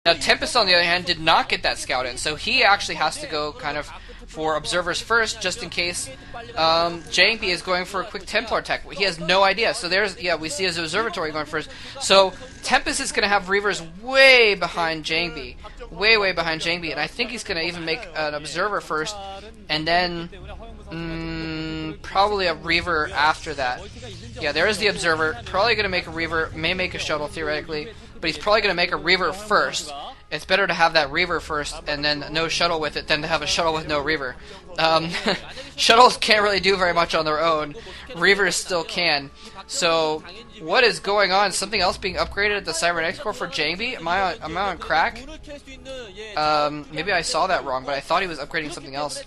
Now Tempest, on the other hand, did not get that scout in, so he actually has to go kind of for observers first, just in case Jangbi is going for a quick Templar attack. He has no idea. So there's, yeah, we see his observatory going first. So Tempest is going to have Reavers way behind Jangbi. Way behind Jangbi. And I think he's going to even make an observer first, and then probably a Reaver after that. Yeah, there is the observer. Probably going to make a Reaver, may make a shuttle theoretically, but he's probably going to make a Reaver first. It's better to have that Reaver first and then no shuttle with it than to have a shuttle with no Reaver. Shuttles can't really do very much on their own. Reavers still can. So, what is going on? Something else being upgraded at the Cybernetics Core for Jangbi? Am I on crack? Maybe I saw that wrong, but I thought he was upgrading something else.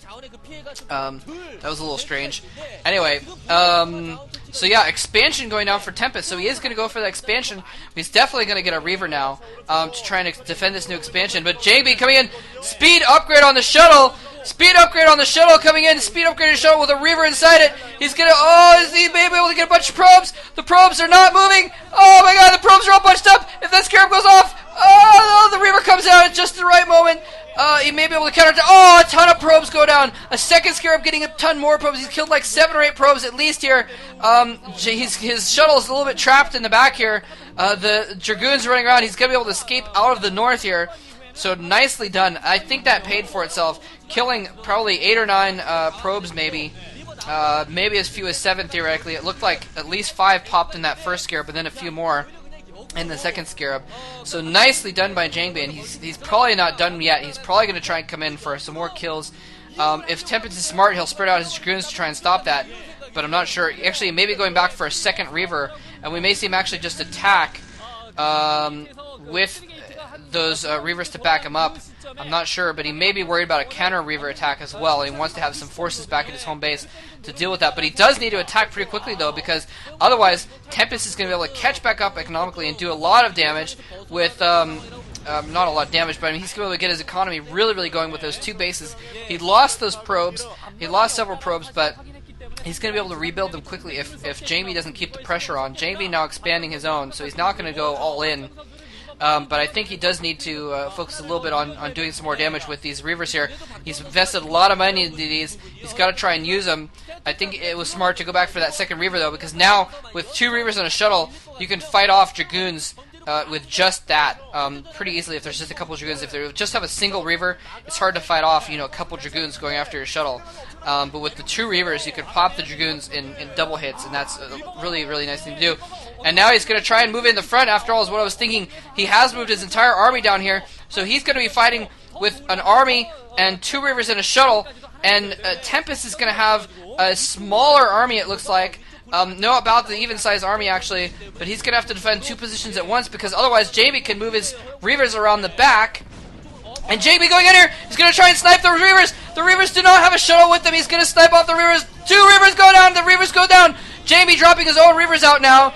That was a little strange. Anyway, so yeah, expansion going down for Tempest. So he is going to go for the expansion. He's definitely going to get a Reaver now to try and defend this new expansion. But Jangbi coming in, speed upgrade on the shuttle. Speed upgrade on the shuttle coming in. Speed upgrade on the shuttle with a Reaver inside it. He's gonna. Oh, is he maybe able to get a bunch of probes? The probes are not moving. Oh my God, the probes are all bunched up. If that scarab goes off, oh, the Reaver comes out at just the right moment. He may be able to counter. Oh, a ton of probes go down. A second scarab getting a ton more probes. He's killed like 7 or 8 probes at least here. His shuttle is a little bit trapped in the back here. The Dragoons running around. He's gonna be able to escape out of the north here. So nicely done. I think that paid for itself. Killing probably 8 or 9 probes maybe. Maybe as few as 7 theoretically. It looked like at least 5 popped in that first scarab, but then a few more in the second scarab. So nicely done by Jangbi, and he's probably not done yet. He's probably going to try and come in for some more kills. If Tempest is smart, he'll spread out his Dragoons to try and stop that. But I'm not sure. Actually, maybe going back for a second Reaver, and we may see him actually just attack with those Reavers to back him up. I'm not sure, but he may be worried about a counter Reaver attack as well, and he wants to have some forces back at his home base to deal with that. But he does need to attack pretty quickly, though, because otherwise Tempest is going to be able to catch back up economically and do a lot of damage with, not a lot of damage, but I mean, he's going to be able to get his economy really going with those 2 bases. He lost those probes. He lost several probes, but he's going to be able to rebuild them quickly if Jangbi doesn't keep the pressure on. Jangbi now expanding his own, so he's not going to go all in. But I think he does need to focus a little bit on doing some more damage with these Reavers here. He's invested a lot of money into these. He's got to try and use them. I think it was smart to go back for that second Reaver, though, because now with 2 Reavers and a shuttle, you can fight off Dragoons with just that pretty easily if there's just a couple of Dragoons. If they just have a single Reaver, it's hard to fight off, a couple Dragoons going after your shuttle. But with the 2 Reavers, you can pop the Dragoons in double hits, and that's a really nice thing to do. And now he's going to try and move in the front, after all, is what I was thinking. He has moved his entire army down here, so he's going to be fighting with an army and 2 Reavers and a shuttle, and Tempest is going to have a smaller army, it looks like. No, about the even-sized army, actually, but he's going to have to defend 2 positions at once, because otherwise Jangbi can move his Reavers around the back. And Jangbi going in here, he's going to try and snipe the Reavers. The Reavers do not have a shuttle with them. He's going to snipe off the Reavers. 2 Reavers go down. The Reavers go down. Jangbi dropping his own Reavers out now.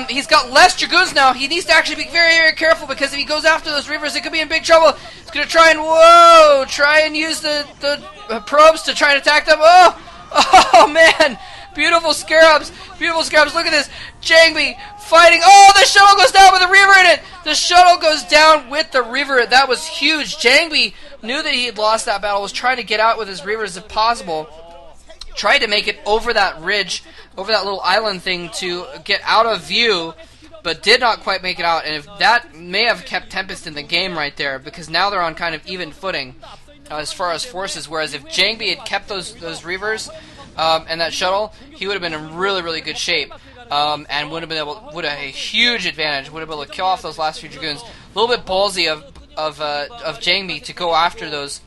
He's got less Dragoons now. He needs to actually be very careful, because if he goes after those Reavers, it could be in big trouble. He's going to try and use the probes to try and attack them. Oh man. Beautiful scarabs. Look at this. Jangbi fighting. Oh, the shuttle goes down with a Reaver in it. The shuttle goes down with the Reaver. That was huge. Jangbi knew that he had lost that battle, was trying to get out with his Reavers if possible. Tried to make it over that ridge, over that little island thing to get out of view, but did not quite make it out. And if that may have kept Tempest in the game right there, because now they're on kind of even footing as far as forces, whereas if Jangbi had kept those Reavers and that shuttle, he would have been in really good shape, and would have a huge advantage. Would have been able to kill off those last few Dragoons. A little bit ballsy of Jangbi to go after those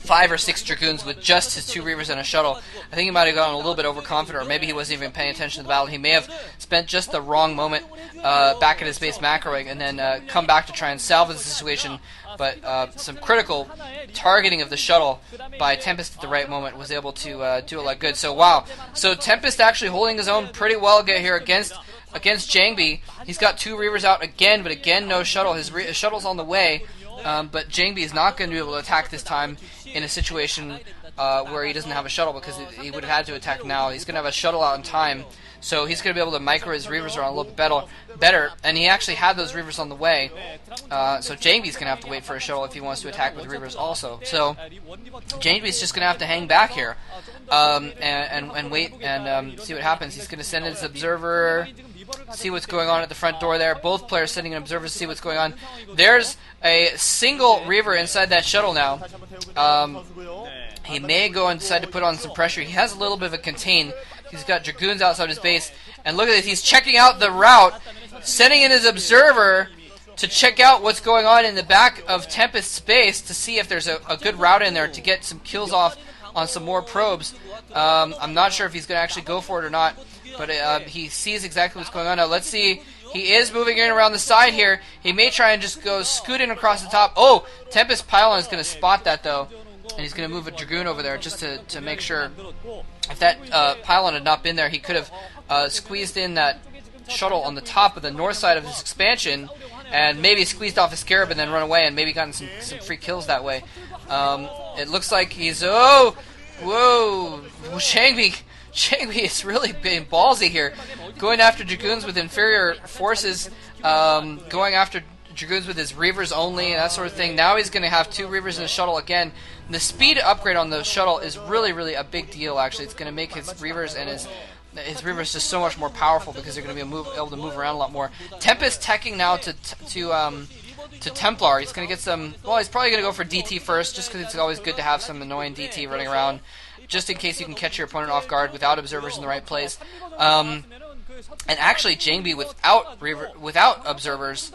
5 or 6 Dragoons with just his 2 Reavers and a shuttle. I think he might have gotten a little bit overconfident, or maybe he wasn't even paying attention to the battle. He may have spent just the wrong moment back at his base macroing, and then come back to try and salvage the situation. But some critical targeting of the shuttle by Tempest at the right moment was able to do a lot good. So wow, so Tempest actually holding his own pretty well here against Jangbi. He's got 2 Reavers out again, but again no shuttle. His shuttle's on the way, but Jangbi is not going to be able to attack this time in a situation where he doesn't have a shuttle, because he would have had to attack now. He's going to have a shuttle out in time, so he's going to be able to micro his Reavers around a little bit better, and he actually had those Reavers on the way, so Jangbi's going to have to wait for a shuttle if he wants to attack with Reavers also. So Jangbi's just going to have to hang back here and wait and see what happens. He's going to send his observer, see what's going on at the front door there. Both players sending an observer to see what's going on. There's a single Reaver inside that shuttle now. He may go and decide to put on some pressure. He has a little bit of a contain. He's got Dragoons outside his base. And look at this. He's checking out the route, sending in his observer to check out what's going on in the back of Tempest's base to see if there's a good route in there to get some kills off on some more probes. I'm not sure if he's going to actually go for it or not, but he sees exactly what's going on. Now, let's see. He is moving in around the side here. He may try and just go scoot in across the top. Oh, Tempest Pylon is going to spot that, though. And he's going to move a Dragoon over there just to make sure. If that Pylon had not been there, he could have squeezed in that shuttle on the top of the north side of his expansion and maybe squeezed off a Scarab and then run away and maybe gotten some free kills that way. It looks like he's... Oh! Whoa! Jangbi is really being ballsy here. Going after Dragoons with inferior forces, going after Dragoons with his Reavers only, and that sort of thing. Now he's going to have 2 Reavers in the shuttle again. And the speed upgrade on the shuttle is really, really a big deal, actually. It's going to make his Reavers and his Reavers just so much more powerful because they're going to be able to move around a lot more. Tempest teching now to Templar. He's going to get some... Well, he's probably going to go for DT first, just because it's always good to have some annoying DT running around, just in case you can catch your opponent off guard without observers in the right place. And actually, Jangbi without observers,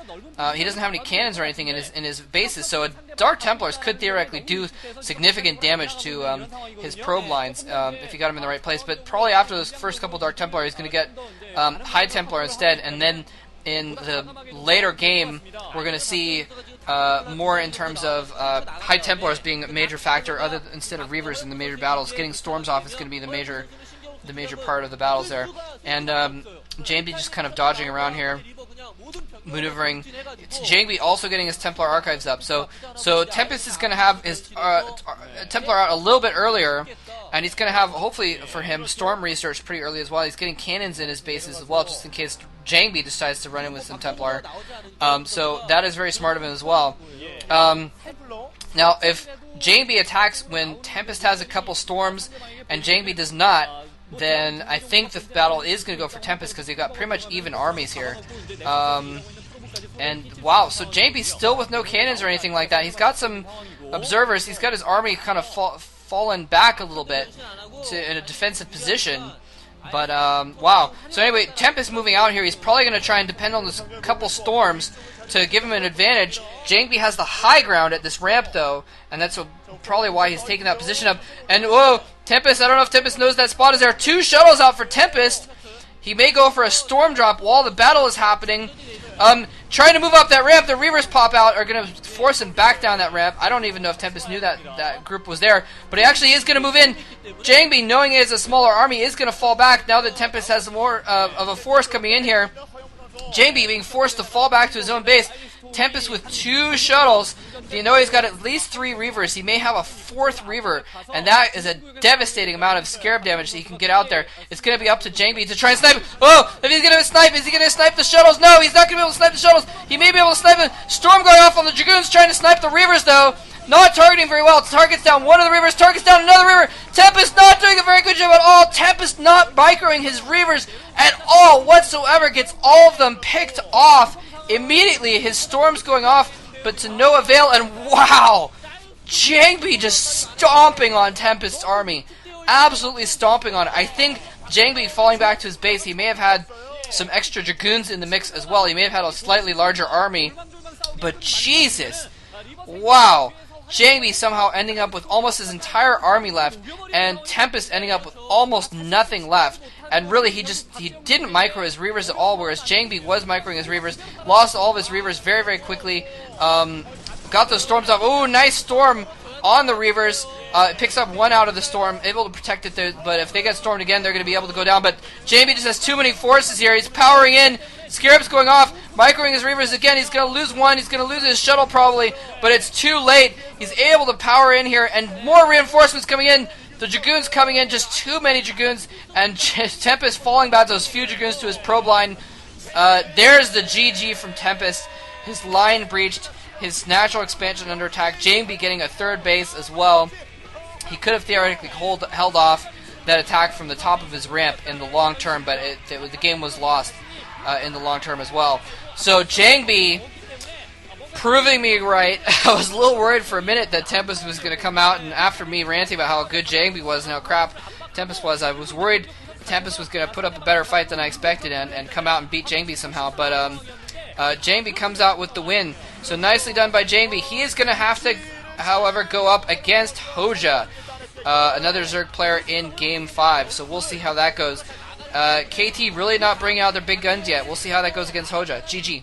he doesn't have any cannons or anything in his bases, so Dark Templars could theoretically do significant damage to his probe lines if he got him in the right place. But probably after those first couple Dark Templar, he's going to get High Templar instead, and then in the later game, we're going to see more in terms of High Templars being a major factor, instead of Reavers in the major battles. Getting Storms off is going to be the major part of the battles there. And Jangbi just kind of dodging around here, maneuvering. It's Jangbi also getting his Templar archives up. So Tempest is going to have his Templar out a little bit earlier, and he's going to have, hopefully for him, Storm research pretty early as well. He's getting cannons in his bases as well, just in case Jangbi decides to run in with some Templar. So that is very smart of him as well. Now, if Jangbi attacks when Tempest has a couple Storms and Jangbi does not, then I think the battle is going to go for Tempest because they've got pretty much even armies here. And wow, so Jangbi's still with no cannons or anything like that. He's got some observers. He's got his army kind of fallen back a little bit in a defensive position. But wow. So anyway, Tempest moving out here. He's probably going to try and depend on this couple Storms to give him an advantage. Jangbi has the high ground at this ramp, though, and that's probably why he's taking that position up. And whoa, Tempest, I don't know if Tempest knows that spot is there. 2 shuttles out for Tempest. He may go for a storm drop while the battle is happening. Trying to move up that ramp, the Reavers pop out, are going to force him back down that ramp. I don't even know if Tempest knew that group was there, but he actually is going to move in. Jangbi, knowing he has a smaller army, is going to fall back now that Tempest has more of a force coming in here. Jangbi being forced to fall back to his own base. Tempest with 2 shuttles. You know he's got at least 3 Reavers. He may have a 4th Reaver, and that is a devastating amount of Scarab damage that he can get out there. It's going to be up to Jangbi to try and snipe. Oh, if he's going to snipe, is he going to snipe the shuttles? No, he's not going to be able to snipe the shuttles. He may be able to snipe them. Storm going off on the Dragoons, trying to snipe the Reavers, though. Not targeting very well. Targets down one of the Reavers, targets down another Reaver. Tempest not doing a very good job at all. Tempest not microing his Reavers at all whatsoever. Gets all of them picked off immediately. His Storm's going off, but to no avail. And wow, Jangbi just stomping on Tempest's army. Absolutely stomping on it. I think Jangbi falling back to his base, he may have had some extra Dragoons in the mix as well. He may have had a slightly larger army, but Jesus, wow. Jangbi somehow ending up with almost his entire army left, and Tempest ending up with almost nothing left. And really, he didn't micro his Reavers at all, whereas Jangbi was microing his Reavers, lost all of his Reavers very, very quickly, got those Storms off. Ooh, nice Storm on the Reavers. It picks up 1 out of the Storm, able to protect it there, but if they get stormed again, they're going to be able to go down. But Jangbi just has too many forces here. He's powering in. Scarab's going off, microing his Reavers again. He's going to lose 1. He's going to lose his shuttle probably, but it's too late. He's able to power in here, and more reinforcements coming in. The Dragoons coming in, just too many Dragoons, and Tempest falling back those few Dragoons to his probe line. There's the GG from Tempest. His line breached, his natural expansion under attack. Jangbi getting a third base as well. He could have theoretically held off that attack from the top of his ramp in the long term, but the game was lost in the long term as well. So Jangbi proving me right. I was a little worried for a minute that Tempest was going to come out, and after me ranting about how good Jangbi was and how crap Tempest was, I was worried Tempest was going to put up a better fight than I expected and come out and beat Jangbi somehow. But Jangbi comes out with the win. So nicely done by Jangbi. He is going to have to, however, go up against Hoja, another Zerg player in Game 5. So we'll see how that goes. KT really not bringing out their big guns yet. We'll see how that goes against Hoja. GG.